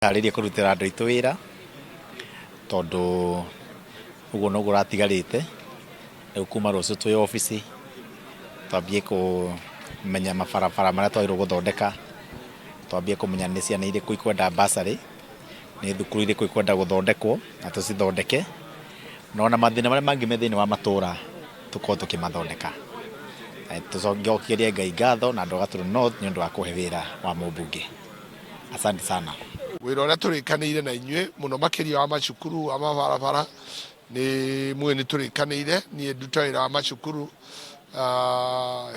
Harĩria kũrutĩra andũ aitũ wĩra tondũ ũguo noguo ũratigarĩte. Rĩu kuma rũciũ twĩ obici twambie kũmenya mabarabara marĩa twagĩrĩirwo gũthondeka, twambie kũmenya nĩ ciana irĩkũ ikwenda bursary, nĩ thukuru irĩkũ ikwenda gũthondekwo na tũcithondeke, no na mathĩna marĩa mangĩ me thĩinĩ wa matũũra tũkorwo tũkĩmathondeka. Tũcokerie Ngai ngatho na andũ a Gatũndũ North nĩ ũndũ wa kũhe wĩra wa mũmbunge. Asante sana. Wĩra ũrĩa tũrĩkanĩire na inyuĩ mũno makĩria wa macukuru wa mabarabara nĩ tũrĩkanĩire niĩ nduta wĩra wa macukuru.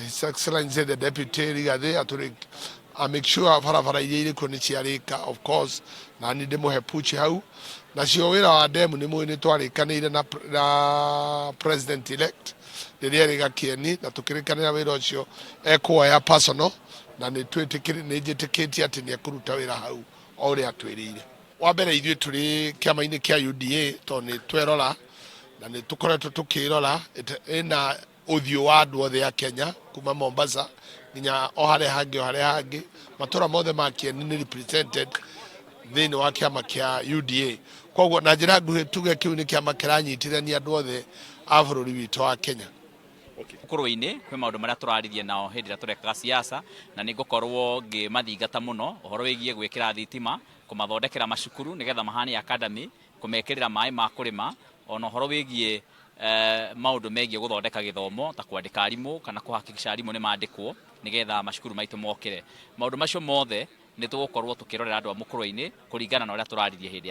His Excellency the Deputy Rigathi make sure barabara iria irĩkuo nĩ ciarĩka of course, na nĩ ndĩmũhe puchi hau. Nacio wĩra wa ndemu nĩ twarĩkanĩire na President elect rĩrĩa rĩgakieni, na tũkĩrĩkanĩra wĩra ũcio ekuoya personal, na nĩ njĩtĩkĩtie atĩ nĩ ekũruta wĩra hau o ũrĩa atwĩrĩire. Wa mbere ithuĩ tũrĩ kĩama-inĩ kĩa UDA tondũ nĩ twĩrora na nĩ tũkoretwo tũkĩrora ĩna ũthiũ wa andũ othe a Kenya kuma Mombasa nginya o harĩa hangĩ matũra mothe ma Kieni nĩ represented thĩinĩ wa kĩama kĩa UDA. Koguo na njĩra nguhĩ tuge kĩu nĩ kĩama kĩranyitithania andũ othe a bũrũri witũ wa Kenya. Ũkũrũ-inĩ kwĩ maũndũ marĩa tũraririe nao hĩndĩ ĩrĩa tũrekaga siasa, na nĩ ngũkorwo ngĩmathingata mũno ũhoro wĩgiĩ gwĩkĩra thitima, kũmathondekera macukuru nĩgetha mahane academy, kũmekĩrĩra maĩ ma kũrĩma, ona ũhoro wĩgiĩ maũndũ megiĩ gũthondeka gĩthomo ta kwandĩka arimũ kana kũhakikisha arimũ nĩ mandĩkwo nĩgetha macukuru maitũ mokĩre. Maũndũ macio mothe nĩ tũgũkorwo tũkĩrorera andũ a mũkũrũ-inĩ kũringana na ũrĩa tũraririe hĩndĩ